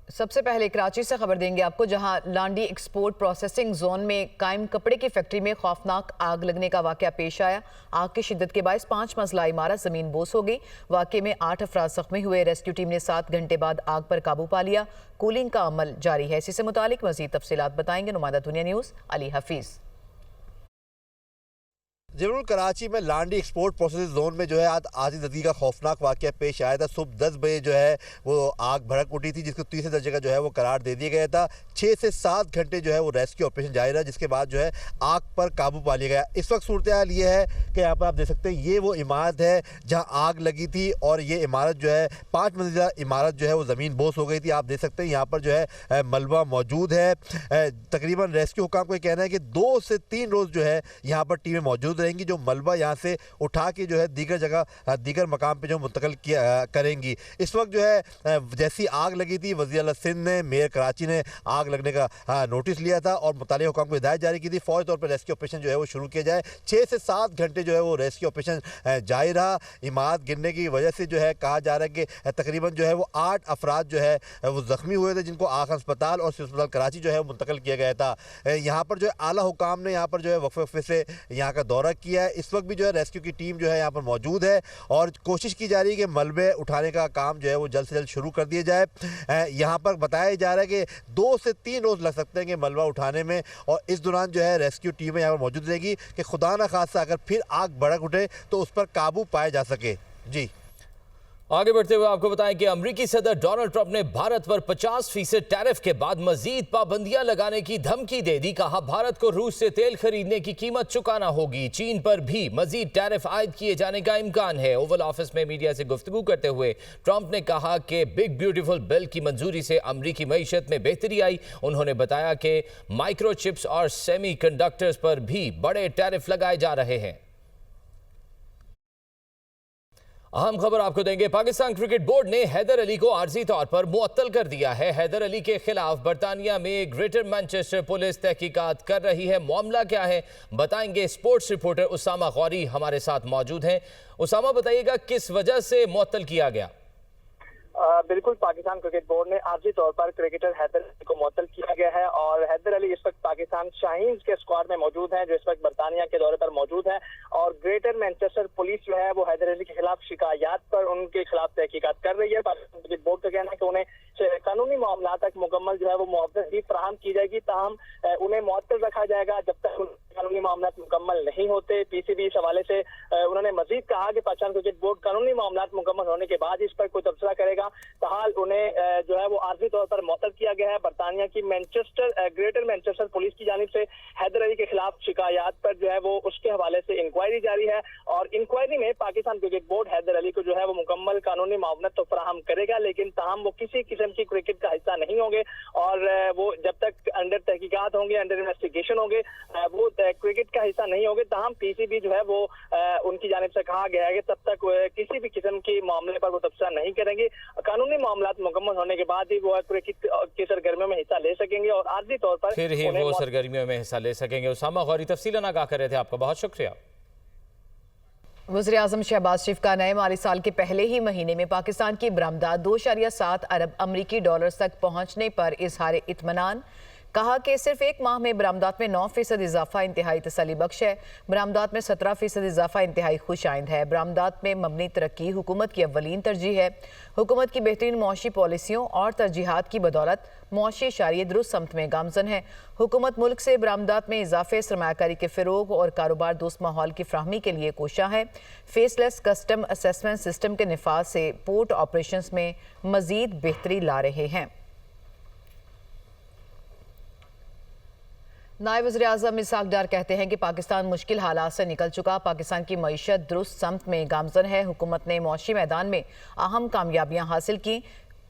सबसे पहले कराची से खबर देंगे आपको, जहां लांडी एक्सपोर्ट प्रोसेसिंग जोन में कायम कपड़े की फैक्ट्री में खौफनाक आग लगने का वाकया पेश आया। आग की शिद्दत के बायस 5 मंजिला इमारत जमीन बोस हो गई। वाकये में 8 अफराद जख्मी हुए। रेस्क्यू टीम ने 7 घंटे बाद आग पर काबू पा लिया। कूलिंग का अमल जारी है। इसी से मुतालिक मजीद तफसीलात बताएंगे नुमाइंदा दुनिया न्यूज़ अली हफीज़। जरूर कराची में लांडी एक्सपोर्ट प्रोसेसिंग जोन में जो है आज आधी नदी का खौफनाक वाकया पेश आया था। सुबह 10 बजे जो है वो आग भड़क उठी थी, जिसको तीसरे दर्जे का जो है वो करार दे दिया गया था। 6 से 7 घंटे जो है वो रेस्क्यू ऑपरेशन जारी रहा, जिसके बाद जो है आग पर काबू पा लिया गया। इस वक्त सूरत हाल ये है कि यहाँ पर आप देख सकते हैं, ये वो इमारत है जहाँ आग लगी थी और ये इमारत जो है 5 मंजिला इमारत जो है वो ज़मीन बोस हो गई थी। आप देख सकते हैं यहाँ पर जो है मलबा मौजूद है। तकरीबन रेस्क्यू हुकाम का कहना है कि 2 से 3 रोज़ जो है यहाँ पर टीमें मौजूद रहेंगी, जो मलबा यहाँ से उठा के जो है दीगर जगह दीगर मकाम पे जो मुंतकिल किया करेंगी। इस वक्त जो है जैसी आग लगी थी, वज़ीर आला सिंध ने, मेयर कराची ने आग लगने का नोटिस लिया था और मुताल्लिक़ हुकाम को हिदायत जारी की थी फौरी तौर पर रेस्क्यू ऑपरेशन जो है वो शुरू किया जाए। 6 से 7 घंटे जो है वो रेस्क्यू ऑपरेशन जारी रहा। इमारत गिरने की वजह से जो है कहा जा रहा है कि तकरीबन जो है वो 8 अफराद जो है वो ज़ख्मी हुए थे, जिनको आग अस्पताल और अस्पताल कराची जो है वो मुंतकिल किया गया था। यहाँ पर जो है आला हुकाम ने यहाँ पर जो है वक्फे से यहाँ का दौरा किया है। इस वक्त भी जो है रेस्क्यू की टीम जो है यहाँ पर मौजूद है और कोशिश की जा रही है कि मलबे उठाने का काम जो है वो जल्द से जल्द शुरू कर दिया जाए। यहाँ पर बताया जा रहा है कि 2 से 3 रोज़ लग सकते हैं कि मलबा उठाने में, और इस दौरान जो है रेस्क्यू टीमें यहाँ पर मौजूद रहेगी कि खुदा न खास्ता अगर फिर आग भड़क उठे तो उस पर काबू पाया जा सके। जी आगे बढ़ते हुए आपको बताएं कि अमेरिकी सदर डोनाल्ड ट्रंप ने भारत पर 50% टैरिफ के बाद मजीद पाबंदियां लगाने की धमकी दे दी। कहा, भारत को रूस से तेल खरीदने की कीमत चुकाना होगी। चीन पर भी मजीद टैरिफ आयद किए जाने का इम्कान है। ओवल ऑफिस में मीडिया से गुफ्तगू करते हुए ट्रंप ने कहा कि बिग ब्यूटीफुल बिल की मंजूरी से अमरीकी मईशत में बेहतरी आई। उन्होंने बताया कि माइक्रोचिप्स और सेमी कंडक्टर्स पर भी बड़े टैरिफ लगाए जा रहे हैं। अहम खबर आपको देंगे, पाकिस्तान क्रिकेट बोर्ड ने हैदर अली को आर्जी तौर पर मुअत्तल कर दिया है। हैदर अली के खिलाफ बरतानिया में ग्रेटर मैनचेस्टर पुलिस तहकीकात कर रही है। मामला क्या है बताएंगे। स्पोर्ट्स रिपोर्टर उसामा गौरी हमारे साथ मौजूद हैं। उसामा, बताइएगा किस वजह से मुअत्तल किया गया? बिल्कुल, पाकिस्तान क्रिकेट बोर्ड ने आर्जी तौर पर क्रिकेटर हैदर अली को मुअत्तल किया गया है और हैदर अली इस वक्त पाकिस्तान शाहीन्स के स्क्वाड में मौजूद हैं, जो इस वक्त बरतानिया के दौरे पर मौजूद है। और ग्रेटर मैनचेस्टर पुलिस जो है वो हैदर अली के खिलाफ शिकायत पर उनके खिलाफ तहकीकात कर रही है। पाकिस्तान क्रिकेट बोर्ड का कहना है कि उन्हें कानूनी मामला तक मुकम्मल जो है वो मुआवजा भी फराहम की जाएगी, ताहम उन्हें मुअत्तल रखा जाएगा जब तक कानूनी मामला मुकम्मल नहीं होते। पीसीबी इस हवाले से उन्होंने मजीद कहा कि पाकिस्तान क्रिकेट बोर्ड कानूनी मामला मुकम्मल होने के बाद इस पर कोई तबसरा करेगा। ताहाल उन्हें जो है वो आर्जी तौर पर मुअत्तल किया गया है। बरतानिया की ग्रेटर मैनचेस्टर पुलिस की जानिब से हैदर अली के खिलाफ शिकायत पर जो है वो उसके हवाले से इंक्वायरी जारी है और इंक्वायरी में पाकिस्तान क्रिकेट बोर्ड हैदर अली को जो है वो मुकम्मल कानूनी मामला तो फराहम करेगा, लेकिन ताहम वो किसी किस्म की क्रिकेट का हिस्सा नहीं होंगे और वो जब तक अंडर तहकीकात होंगे, अंडर इन्वेस्टिगेशन होंगे, वो क्रिकेट का हिस्सा नहीं होंगे। ताहम पीसीबी जो है वो उनकी जानिब से कहा गया है कि तब तक किसी भी किस्म के मामले पर वो तबसरा नहीं करेंगे। कानूनी मामला मुकम्मल होने के बाद ही वो क्रिकेट की सरगर्मियों में हिस्सा ले सकेंगे और आर्जी तौर पर फिर ही वो सरगर्मियों में हिस्सा ले सकेंगे। उसामा गौरी तफसीलन आगाह कर रहे थे, आपका बहुत शुक्रिया। वज़ीर-ए-आज़म शहबाज शरीफ का नए माली साल के पहले ही महीने में पाकिस्तान की बरामदात 2.7 अरब अमरीकी डॉलर्स तक पहुंचने पर इजहार इत्मीनान। कहा कि सिर्फ एक माह में बरामदात में 9% इजाफा इंतहाई तसल्ली बख्श है। बरामदात में 17% इजाफा इंतहाई खुश आइंद है। बरामदात में मबनी तरक्की हुकूमत की अव्वलीन तरजीह है। हुकूमत की बेहतरीन मुआशी पॉलिसियों और तरजीहात की बदौलत मुआशी शारिय दुरुस्त समत में गामजन है। हुकूमत मुल्क से बरामदात में इजाफे, सरमायाकारी के फ़रोग और कारोबार दोस्त माहौल की फ्राहमी के लिए कोशां है। फेसलेस कस्टम असेसमेंट सिस्टम के निफाज से पोर्ट ऑपरेशंस में मजीद बेहतरी ला रहे हैं। नायब वज़ीर-ए-आज़म इसहाक डार कहते हैं कि पाकिस्तान मुश्किल हालात से निकल चुका। पाकिस्तान की मईशत दुरुस्त समत में गामजन है। हुकूमत ने मुआशी मैदान में अहम कामयाबियाँ हासिल की।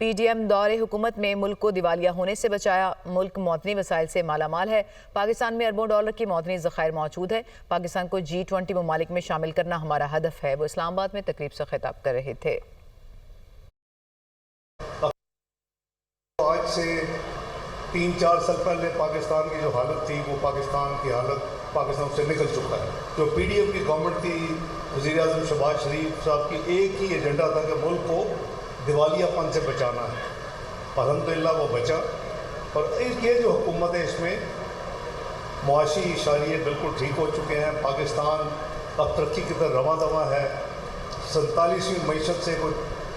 पीडीएम दौरे हुकूमत में मुल्क को दिवालिया होने से बचाया। मुल्क मौतनी वसाइल से मालामाल है। पाकिस्तान में अरबों डॉलर की मौतनी ज़खायर मौजूद है। पाकिस्तान को G20 ममालिक में शामिल करना हमारा हदफ है। वो इस्लामाबाद में तकरीब से खिताब कर रहे थे। आज से 3-4 साल पहले पाकिस्तान की जो हालत थी वो पाकिस्तान की हालत पाकिस्तान से निकल चुका है। जो पीडीएम की गवर्नमेंट थी, वज़ीर-ए-आज़म शहबाज शरीफ साहब की एक ही एजेंडा था कि मुल्क को दिवालियापन से बचाना है अल्हम्दुलिल्लाह वो बचा। और ये जो हुकूमत है इसमें मुआशी इशारे बिल्कुल ठीक हो चुके हैं। पाकिस्तान अब तरक्की की तरफ रवा दवा है। 47वीं मईशत से कोई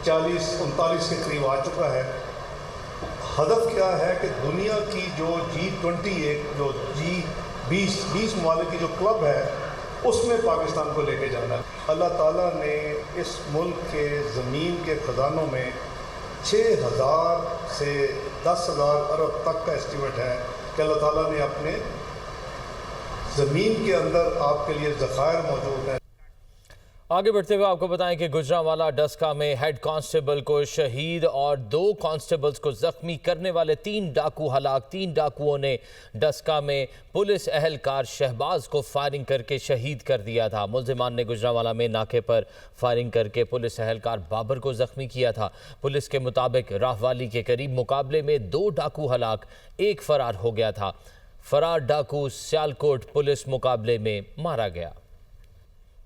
40-39 के करीब आ चुका है। हदफ क्या है कि दुनिया की जो G20 एक जो G20 ममालिक की जो क्लब है उसमें पाकिस्तान को लेके जाना है। अल्लाह ताला ने इस मुल्क के ज़मीन के ख़जानों में 6,000 से 10,000 अरब तक का एस्टीमेट है कि अल्लाह ताला ने अपने ज़मीन के अंदर आपके लिए ज़खायर मौजूद हैं। आगे बढ़ते हुए आपको बताएं कि गुजरांवाला डस्का में हेड कांस्टेबल को शहीद और 2 कांस्टेबल्स को जख्मी करने वाले 3 डाकू हलाक। 3 डाकुओं ने डस्का में पुलिस एहलकार शहबाज को फायरिंग करके शहीद कर दिया था। मुल्जिमान ने गुजरांवाला में नाके पर फायरिंग करके पुलिस एहलकार बाबर को जख्मी किया था। पुलिस के मुताबिक राहवाली के करीब मुकाबले में 2 डाकू हलाक, 1 फरार हो गया था। फरार डाकू सियालकोट पुलिस मुकाबले में मारा गया।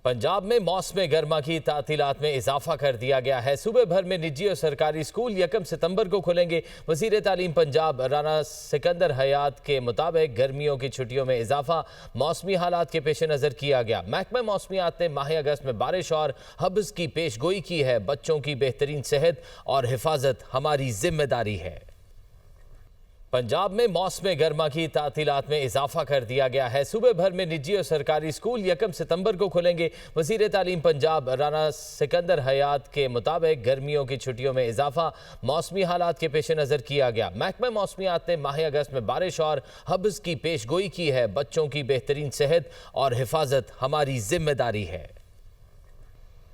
पंजाब में मौसम गर्मा की तातीलात में इजाफा कर दिया गया है। सूबे भर में निजी और सरकारी स्कूल 1 सितंबर को खुलेंगे। वज़ीर तालीम पंजाब राना सिकंदर हयात के मुताबिक गर्मियों की छुट्टियों में इजाफा मौसमी हालात के पेश नज़र किया गया। महकमा मौसमियात ने माह अगस्त में बारिश और हब्स की पेशगोई की है। बच्चों की बेहतरीन सेहत और हिफाजत हमारी जिम्मेदारी है। पंजाब में मौसम गर्मा की तातीलात में इजाफा कर दिया गया है। सूबे भर में निजी और सरकारी स्कूल 1 सितंबर को खुलेंगे। वज़ीर तालीम पंजाब राना सिकंदर हयात के मुताबिक गर्मियों की छुट्टियों में इजाफा मौसमी हालात के पेश नज़र किया गया। महकमा मौसमियात ने माह अगस्त में बारिश और हब्स की पेशगोई की है। बच्चों की बेहतरीन सेहत और हिफाजत हमारी जिम्मेदारी है।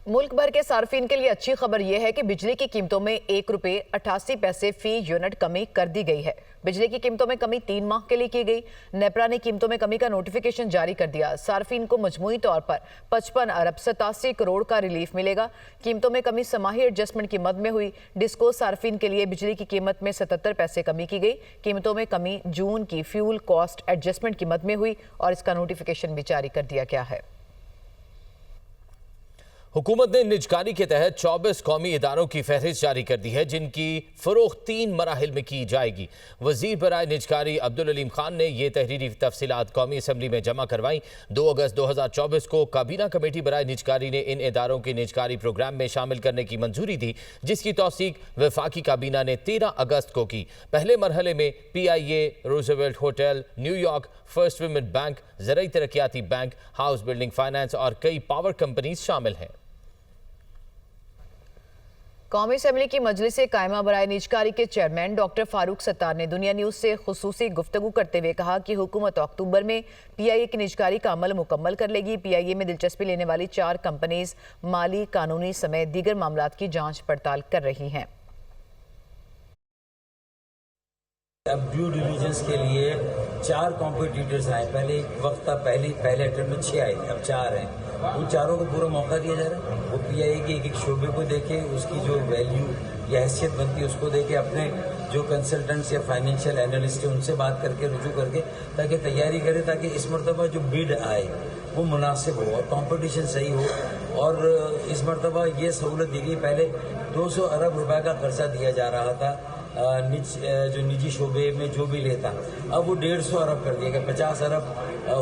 मुल्क भर के सार्फिन के लिए अच्छी खबर यह है कि बिजली की कीमतों में 1 रुपये 88 पैसे फी यूनिट कमी कर दी गई है। बिजली की कीमतों में कमी 3 माह के लिए की गई। नेपरा ने कीमतों में कमी का नोटिफिकेशन जारी कर दिया। सार्फिन को मजमूई तौर पर 55 अरब 87 करोड़ का रिलीफ मिलेगा। कीमतों में कमी समाही एडजस्टमेंट की मद में हुई। डिस्को सार्फिन के लिए बिजली की कीमत में 77 पैसे कमी की गई। कीमतों में कमी जून की फ्यूल कॉस्ट एडजस्टमेंट की मद में हुई और इसका नोटिफिकेशन भी जारी कर दिया गया है। हुकूमत ने निजकारी के तहत 24 कौमी इदारों की फहरिस्त जारी कर दी है जिनकी फरोख्त 3 मराहिल में की जाएगी। वजीर बराए निजकारी अब्दुल अलीम खान ने यह तहरीरी तफसीलात कौमी असम्बली में जमा करवाई। 2 अगस्त 2024 को काबीना कमेटी बराए निजकारी ने इन इदारों के निजकारी प्रोग्राम में शामिल करने की मंजूरी दी, जिसकी तौसीक वफाकी काबीना ने 13 अगस्त को की। पहले मरहले में PIA, Roosevelt hotel, New York, first women bank, ज़राई तरक्याती बैंक, हाउस बिल्डिंग फाइनेंस और कई पावर कंपनीज शामिल हैं। कौमी असम्बली की मजलिस कायमा बराए निजकारी के चेयरमैन डॉक्टर फारूक सत्तार ने दुनिया न्यूज़ से खुसूसी गुफ्तगू करते हुए कहा कि हुकूमत अक्टूबर में PIA की निजकारी का अमल मुकम्मल कर लेगी। PIA में दिलचस्पी लेने वाली 4 कंपनीज माली, कानूनी समेत दीगर मामलात की जांच पड़ताल कर रही हैं। अब ड्यू डिलिजेंस के लिए 4 कॉम्पिटिटर्स आए। पहले एक वक्त था, पहले अटेम्प्ट में 6 आए थे, अब 4 हैं। उन चारों को पूरा मौका दिया जा रहा है। वो PIA के एक शोबे को देखे, उसकी जो वैल्यू या हैसियत बनती है उसको देखे, अपने जो कंसल्टेंट्स या फाइनेंशियल एनालिस्ट है उनसे बात करके रुजू करके ताकि तैयारी करे, ताकि इस मरतबा जो बिड आए वो मुनासिब हो और कंपटीशन सही हो। और इस मरतबा ये सहूलत दी गई। पहले 200 अरब रुपए का कर्जा दिया जा रहा था जो निजी शोबे में जो भी लेता, अब वो 150 अरब कर दिया गया। 50 अरब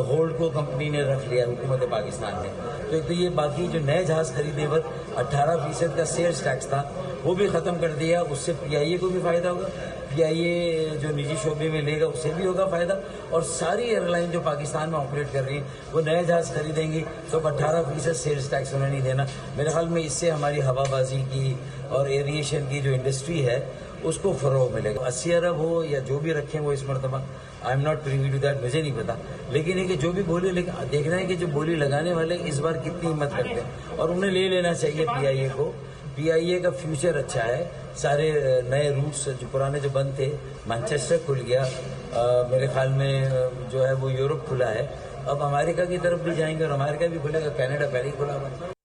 होल्ड को कंपनी ने रख लिया हुकूमत पाकिस्तान ने। तो एक तो ये बाकी जो नए जहाज खरीदे वक्त 18% का सेल्स टैक्स था वो भी ख़त्म कर दिया। उससे PIA को भी फ़ायदा होगा, PIA जो निजी शोबे में लेगा उसे भी होगा फ़ायदा। और सारी एयरलाइन जो पाकिस्तान में ऑपरेट कर रही है वो नए जहाज खरीदेंगी तो 18% सेल्स टैक्स उन्हें नहीं देना। मेरे ख्याल में इससे हमारी हवाबाजी की और एविएशन की जो इंडस्ट्री है उसको फ़रोग़ मिलेगा। 80 अरब हो या जो भी रखें वो इस मरतबा, I am not privy to that, मुझे नहीं पता। लेकिन ये कि जो भी बोली, लेकिन देखना है कि जो बोली लगाने वाले इस बार कितनी हिम्मत करते हैं और उन्हें ले लेना चाहिए PIA को। PIA का फ्यूचर अच्छा है। सारे नए रूट्स जो पुराने जो बंद थे, मैनचेस्टर खुल गया, मेरे ख्याल में जो है वो यूरोप खुला है, अब अमेरिका की तरफ भी जाएंगे और अमेरिका भी खुलेगा, कनाडा पहले ही खुला हुआ है।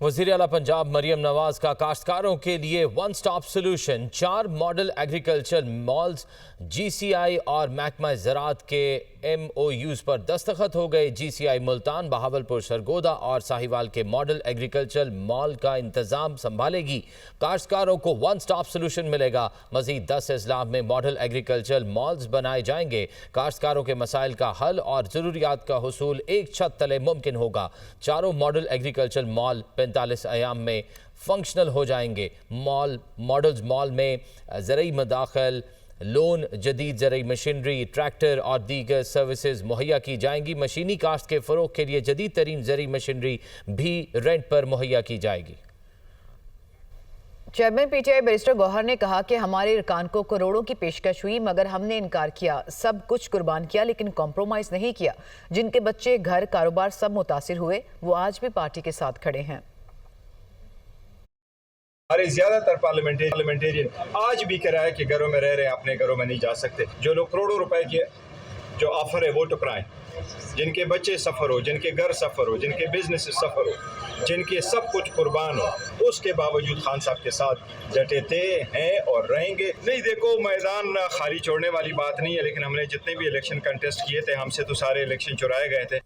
वज़ीर आला पंजाब मरियम नवाज का काश्तकारों के लिए one stop solution. 4 model agriculture malls GCI और महकमा ज़राअत के MOUs पर दस्तखत हो गए। GCI मुल्तान, बहावलपुर, सरगोदा और साहिवाल के मॉडल एग्रीकल्चर मॉल का इंतजाम संभालेगी। काश्तकारों को वन स्टॉप सोल्यूशन मिलेगा। मजीद 10 अजला में मॉडल एग्रीकल्चर मॉल्स बनाए जाएंगे। काश्तकारों के मसाइल का हल और ज़रूरियात का हुसूल एक छत तले मुमकिन होगा। चारों मॉडल एग्रीकल्चर मॉल 45 अयाम में फंक्शनल हो जाएंगे। मॉडल्स मॉल में ज़रई मदाखल, लोन, जदीद ज़रई मशीनरी, ट्रैक्टर और दीगर सर्विसेज मुहैया की जाएंगी। मशीनी काश्त के फ़रोग के लिए जदीद तरीन ज़रई मशीनरी भी रेंट पर मुहैया की जाएगी। चेयरमैन PTI बैरिस्टर गौहर ने कहा कि हमारे अरकान को करोड़ों की पेशकश हुई मगर हमने इनकार किया। सब कुछ कुर्बान किया लेकिन कॉम्प्रोमाइज़ नहीं किया। जिनके बच्चे, घर, कारोबार सब मुतासिर हुए वो आज भी पार्टी के साथ खड़े हैं। हमारे ज्यादातर पार्लियामेंटेरियन आज भी कह रहा है कि घरों में रह रहे हैं, अपने घरों में नहीं जा सकते। जो लोग करोड़ों रुपए के जो ऑफर है वो टुकराएं। जिनके बच्चे सफ़र हो, जिनके घर सफ़र हो, जिनके बिजनेस सफ़र हो, जिनके सब कुछ कुर्बान हो, उसके बावजूद खान साहब के साथ डटे थे, हैं और रहेंगे। नहीं, देखो, मैदान खाली छोड़ने वाली बात नहीं है, लेकिन हमने जितने भी इलेक्शन कंटेस्ट किए थे हमसे तो सारे इलेक्शन चुराए गए थे।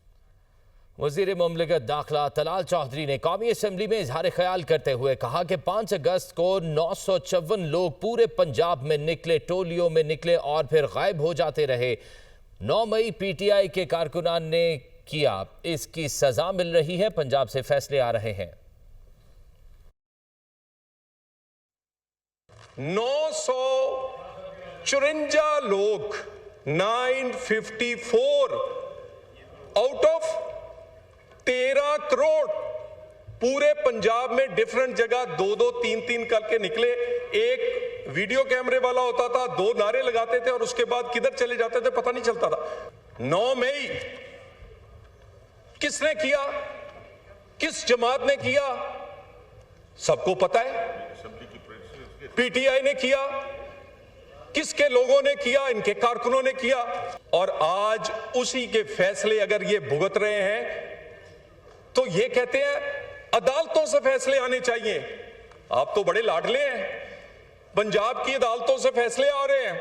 वज़ीर मुमलिकत दाखिला तलाल चौधरी ने कौमी असम्बली में इजहार ख्याल करते हुए कहा कि 5 अगस्त को 954 लोग पूरे पंजाब में निकले, टोलियों में निकले और फिर गायब हो जाते रहे। 9 मई PTI के कारकुनान ने किया, इसकी सजा मिल रही है। पंजाब से फैसले आ रहे हैं। 954 लोग, 954 आउट ऑफ 13 करोड़ पूरे पंजाब में डिफरेंट जगह 2-2, 3-3 करके निकले। एक वीडियो कैमरे वाला होता था, 2 नारे लगाते थे और उसके बाद किधर चले जाते थे पता नहीं चलता था। 9 मई किसने किया, किस जमात ने किया, सबको पता है। PTI ने किया, किसके लोगों ने किया, इनके कारकुनों ने किया। और आज उसी के फैसले अगर ये भुगत रहे हैं तो ये कहते हैं अदालतों से फैसले आने चाहिए। आप तो बड़े लाडले हैं, पंजाब की अदालतों से फैसले आ रहे हैं,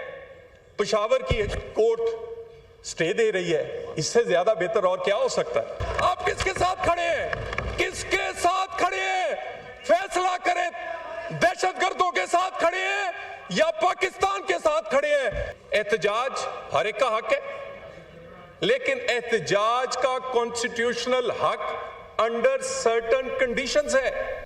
पेशावर की कोर्ट स्टे दे रही है। इससे ज्यादा बेहतर और क्या हो सकता है। आप किसके साथ खड़े हैं, किसके साथ खड़े हैं, फैसला करें। दहशतगर्दों के साथ खड़े हैं या पाकिस्तान के साथ खड़े हैं। एहतजाज हर एक का हक है, लेकिन एहतजाज का कॉन्स्टिट्यूशनल हक अंडर सर्टेन कंडीशंस है।